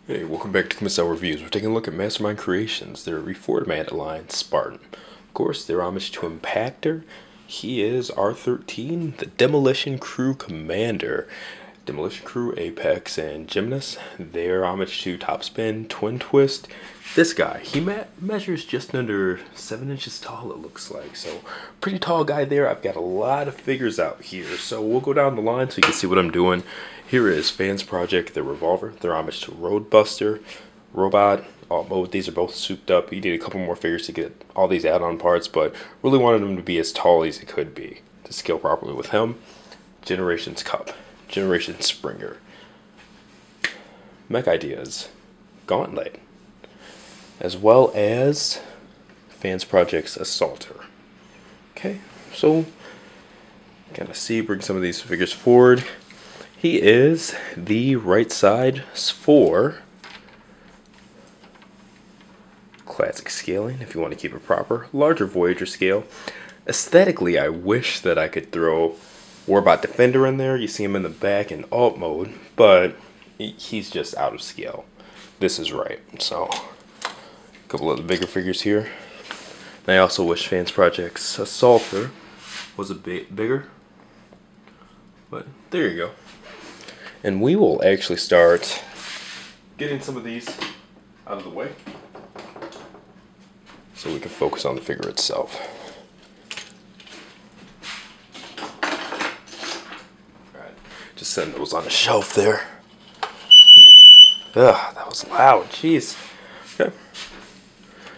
Hey, welcome back to Commissar Reviews. We're taking a look at Mastermind Creations, their reformatted line, Spartan. Of course, their homage to Impactor. He is R-13, the Demolition Crew Commander. Demolition Crew, Apex, and Gymnast. Their homage to Topspin, Twin Twist. This guy, he measures just under 7 inches tall, it looks like. So, pretty tall guy there. I've got a lot of figures out here. So, we'll go down the line so you can see what I'm doing. Here is Fans Project, their Revolver, their homage to Roadbuster, Robot, Alt Mode. These are both souped up. You need a couple more figures to get all these add-on parts, but really wanted them to be as tall as it could be to scale properly with him. Generations Cup, Generation Springer, Mech Ideas, Gauntlet, as well as Fans Project's Assaulter. Okay, so kind of bring some of these figures forward. He is the right side for classic scaling, if you want to keep it proper. Larger Voyager scale. Aesthetically, I wish that I could throw Warbot Defender in there. You see him in the back in alt mode, but he's just out of scale. This is right. So, a couple of the bigger figures here. And I also wish Fans Project's Assaulter was a bit bigger. But there you go. And we will actually start getting some of these out of the way so we can focus on the figure itself. Alright, just setting those on a shelf there. Ugh, that was loud, jeez. Okay.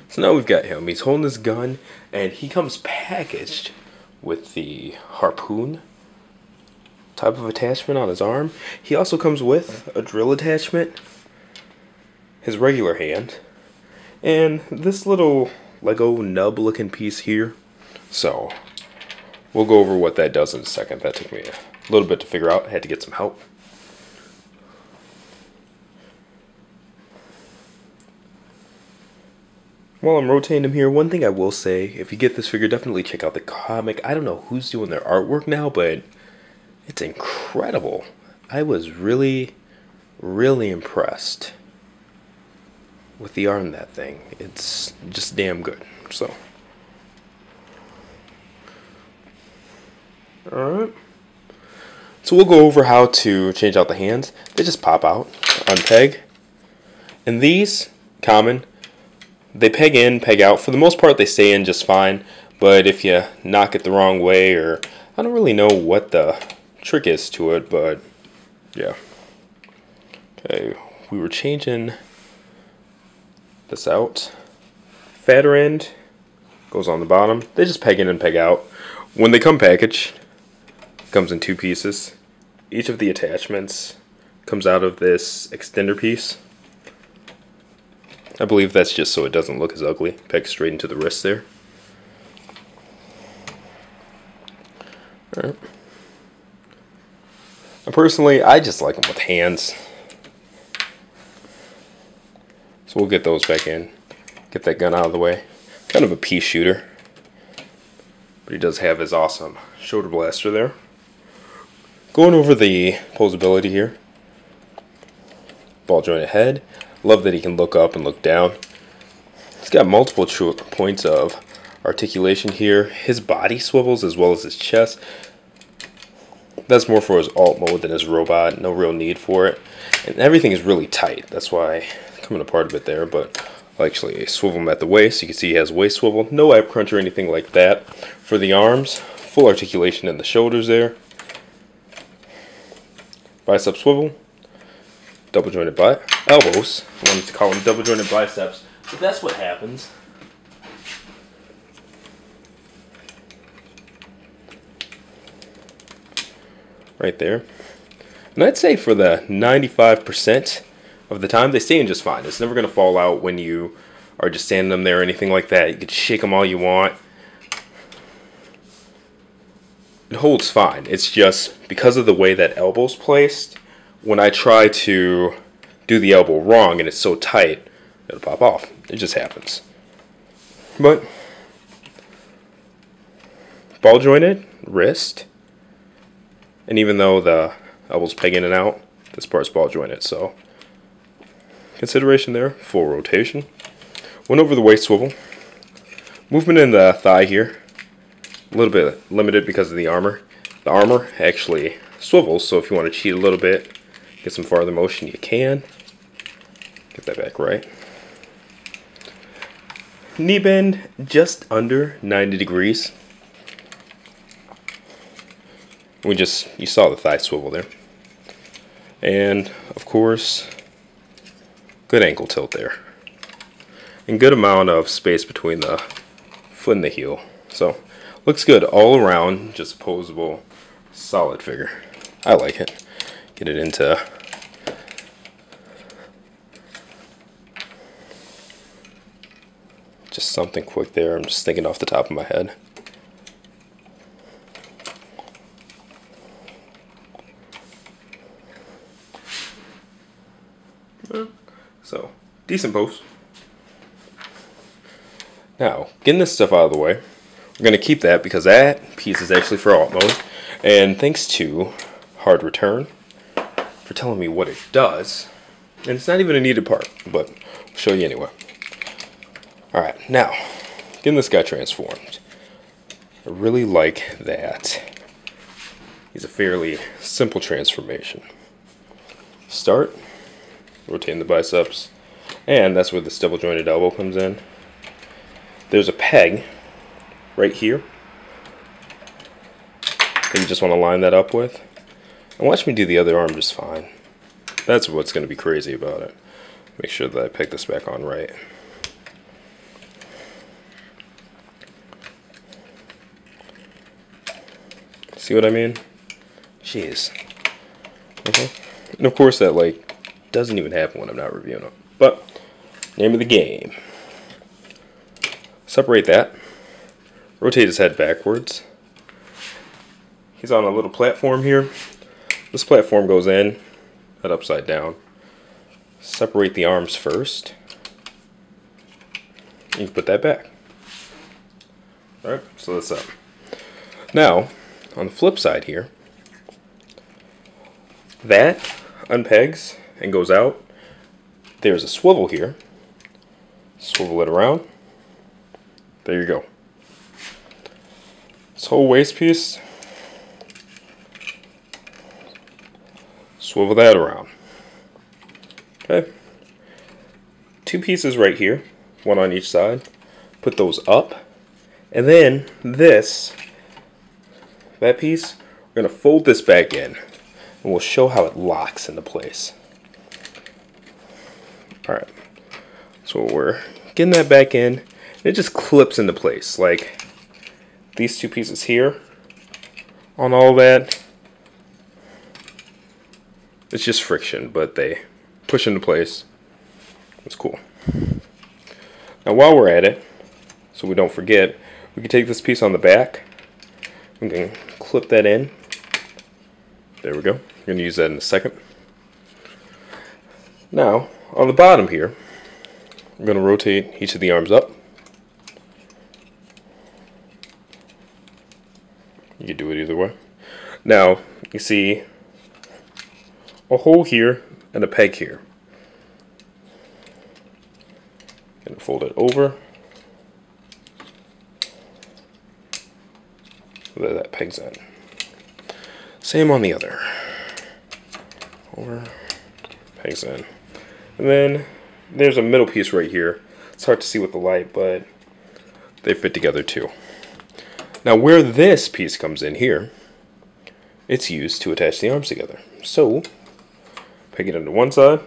So now we've got him. He's holding his gun, and he comes packaged with the harpoon type of attachment on his arm. He also comes with a drill attachment, his regular hand, and this little Lego nub looking piece here. So we'll go over what that does in a second. That took me a little bit to figure out. I had to get some help. While I'm rotating him here, one thing I will say, if you get this figure, definitely check out the comic. I don't know who's doing their artwork now, but it's incredible. I was really, really impressed with the art in that thing. It's just damn good. So, alright. So we'll go over how to change out the hands. They just pop out, unpeg. And these, common, they peg in, peg out. For the most part, they stay in just fine. But if you knock it the wrong way, or I don't really know what the trick is to it, but yeah. Okay, we were changing this out. Fatter end goes on the bottom. They just peg in and peg out. When they come packaged, it comes in two pieces. Each of the attachments comes out of this extender piece. I believe that's just so it doesn't look as ugly. Peg straight into the wrist there. Alright. Personally, I just like them with hands. So we'll get those back in. Get that gun out of the way. Kind of a pea shooter. But he does have his awesome shoulder blaster there. Going over the posability here. Ball jointed head. Love that he can look up and look down. He's got multiple points of articulation here. His body swivels as well as his chest. That's more for his alt mode than his robot. No real need for it. And everything is really tight. That's why it's coming apart a bit there. But I'll actually swivel him at the waist. You can see he has waist swivel. No ab crunch or anything like that. For the arms, full articulation in the shoulders there. Bicep swivel. Double jointed elbows. I wanted to call them double jointed biceps. But that's what happens. Right there. And I'd say for the 95% of the time, they stay in just fine. It's never going to fall out when you are just standing them there or anything like that. You can shake them all you want. It holds fine. It's just because of the way that elbow's placed, when I try to do the elbow wrong and it's so tight, it'll pop off. It just happens. But ball jointed, wrist. And even though the elbows peg in and out, this part's ball jointed, so consideration there, full rotation. Went over the waist swivel. Movement in the thigh here, a little bit limited because of the armor. The armor actually swivels, so if you want to cheat a little bit, get some farther motion, you can. Get that back right. Knee bend just under 90 degrees. You saw the thigh swivel there. And of course, good ankle tilt there. And good amount of space between the foot and the heel. So, looks good all around, just posable, solid figure. I like it. Get it into just something quick there. I'm just thinking off the top of my head. So, decent pose. Now, getting this stuff out of the way, we're going to keep that because that piece is actually for alt mode. And thanks to Hard Return for telling me what it does. And it's not even a needed part, but I'll show you anyway. Alright, now, getting this guy transformed. I really like that. He's a fairly simple transformation. Start, rotating the biceps, and that's where this double jointed elbow comes in. There's a peg right here that you just want to line that up with. And watch me do the other arm just fine. That's what's going to be crazy about it. Make sure that I peg this back on right. See what I mean? Jeez. Okay. And of course that doesn't even happen when I'm not reviewing them. But name of the game. Separate that. Rotate his head backwards. He's on a little platform here. This platform goes in, head upside down. Separate the arms first. You can put that back. Alright, so that's that. Now, on the flip side here, that unpegs and goes out. There's a swivel here. Swivel it around. There you go. This whole waist piece, swivel that around. Okay. Two pieces right here, one on each side. Put those up. And then that piece, we're going to fold this back in. And we'll show how it locks into place. Alright. So we're getting that back in. It just clips into place, like these two pieces here on all that. It's just friction, but they push into place. It's cool. Now while we're at it, so we don't forget, we can take this piece on the back. We can clip that in. There we go. We're going to use that in a second. Now, on the bottom here, I'm going to rotate each of the arms up. You can do it either way. Now, you see a hole here and a peg here. Going to fold it over. So that pegs in. Same on the other. Over, pegs in. And then there's a middle piece right here. It's hard to see with the light, but they fit together too. Now where this piece comes in here, it's used to attach the arms together. So, peg it into one side.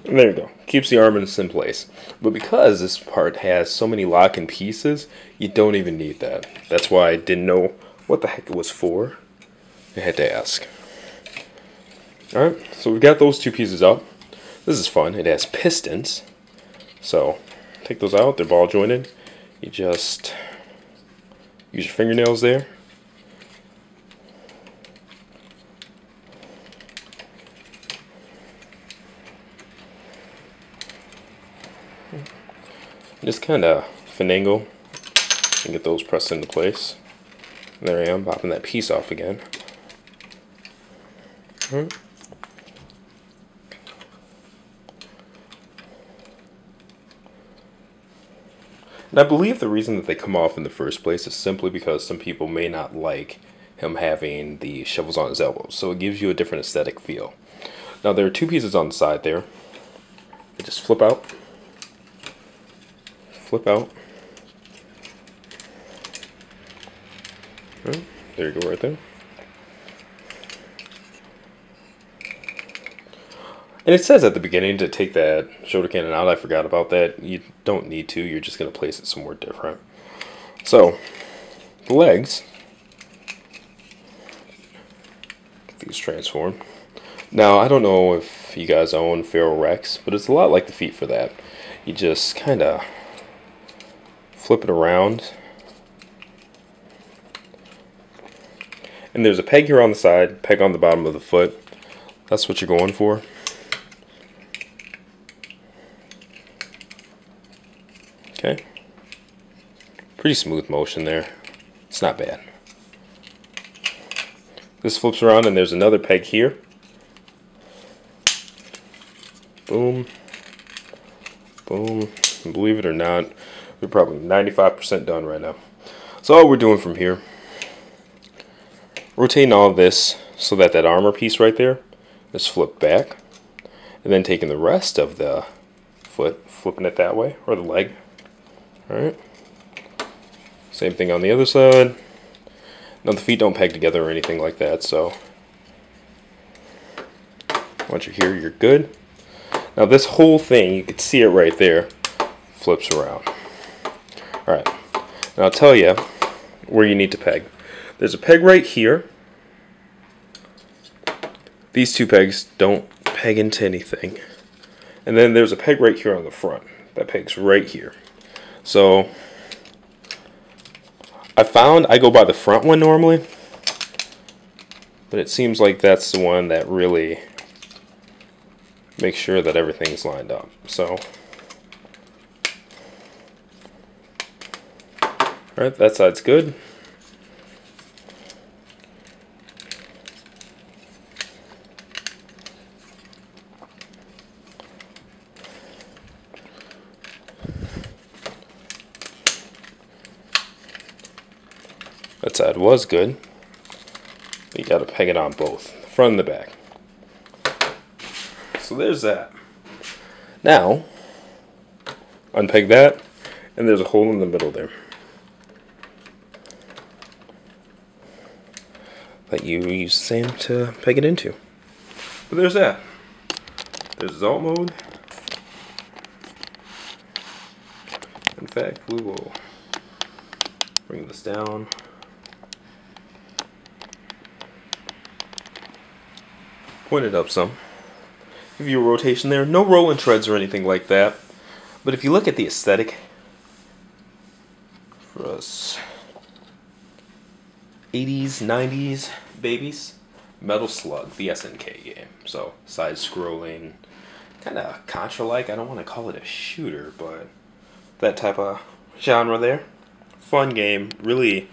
And there you go. Keeps the arms in place. But because this part has so many lock-in pieces, you don't even need that. That's why I didn't know what the heck it was for. I had to ask. Alright, so we've got those two pieces up. This is fun. It has pistons. So, take those out. They're ball jointed. You just use your fingernails there. Just kind of finagle and get those pressed into place. And there I am, popping that piece off again. Right. And I believe the reason that they come off in the first place is simply because some people may not like him having the shovels on his elbows, so it gives you a different aesthetic feel. Now there are two pieces on the side there. They just flip out, flip out. Right, there you go, right there. And it says at the beginning to take that shoulder cannon out. I forgot about that. You don't need to. You're just going to place it somewhere different. So, the legs. These transform. Now, I don't know if you guys own Feral Rex, but it's a lot like the feet for that. You just kind of flip it around. And there's a peg here on the side, peg on the bottom of the foot. That's what you're going for. Okay. Pretty smooth motion there. It's not bad. This flips around and there's another peg here. Boom. Boom. And believe it or not, we're probably 95% done right now. So all we're doing from here, rotating all of this so that that armor piece right there is flipped back. And then taking the rest of the foot, flipping it that way, or the leg. Alright. Same thing on the other side. Now the feet don't peg together or anything like that, so once you're here, you're good. Now this whole thing, you can see it right there, flips around. Alright. Now I'll tell you where you need to peg. There's a peg right here. These two pegs don't peg into anything. And then there's a peg right here on the front. That peg's right here. So I found I go by the front one normally, but it seems like that's the one that really makes sure that everything's lined up. So, alright, that side's good. That side was good, but you got to peg it on both, the front and the back. So there's that. Now, unpeg that, and there's a hole in the middle there that you use the same to peg it into. But there's that. There's Assault mode. In fact, we will bring this down. Point it up some. Give you a rotation there. No rolling treads or anything like that. But if you look at the aesthetic for us 80s, 90s babies, Metal Slug, the SNK game. So side-scrolling, kind of Contra-like. I don't want to call it a shooter, but that type of genre there. Fun game. Really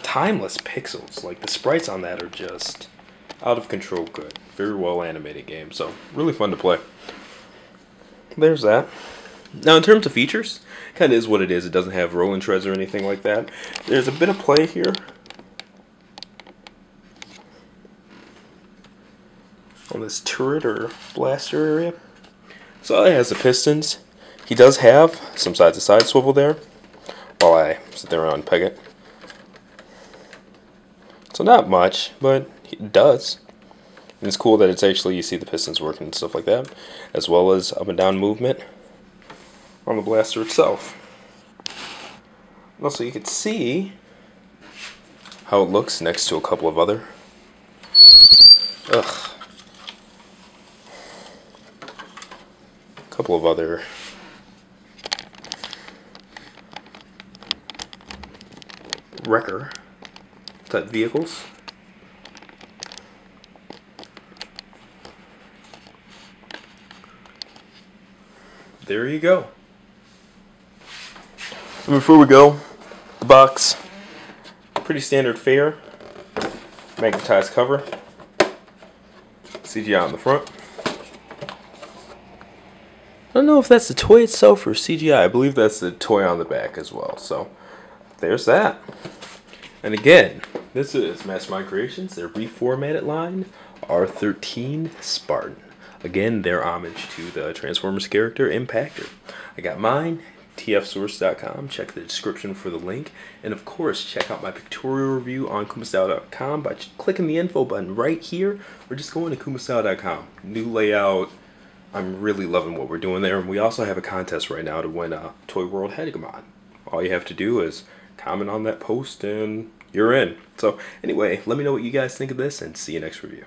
timeless pixels. Like the sprites on that are just out of control good. Very well animated game, so really fun to play. There's that. Now in terms of features, kind of is what it is. It doesn't have rolling treads or anything like that. There's a bit of play here on this turret or blaster area. So it has the pistons. He does have some side-to-side swivel there while I sit there and unpeg it. So not much, but it does. And it's cool that it's actually, you see the pistons working and stuff like that, as well as up and down movement on the blaster itself. And also you can see how it looks next to a couple of other wrecker type vehicles. There you go. And before we go, the box, pretty standard fare, magnetized cover. CGI on the front. I don't know if that's the toy itself or CGI. I believe that's the toy on the back as well. So there's that. And again, this is Mastermind Creations, their reformatted line, R-13 Spartan. Again, their homage to the Transformers character Impactor. I got mine, tfsource.com. Check the description for the link. And of course, check out my pictorial review on kumastyle.com by clicking the info button right here, or just going to kumastyle.com. New layout. I'm really loving what we're doing there. And we also have a contest right now to win a Toy World Hegemon. All you have to do is comment on that post and you're in. So anyway, let me know what you guys think of this and see you next review.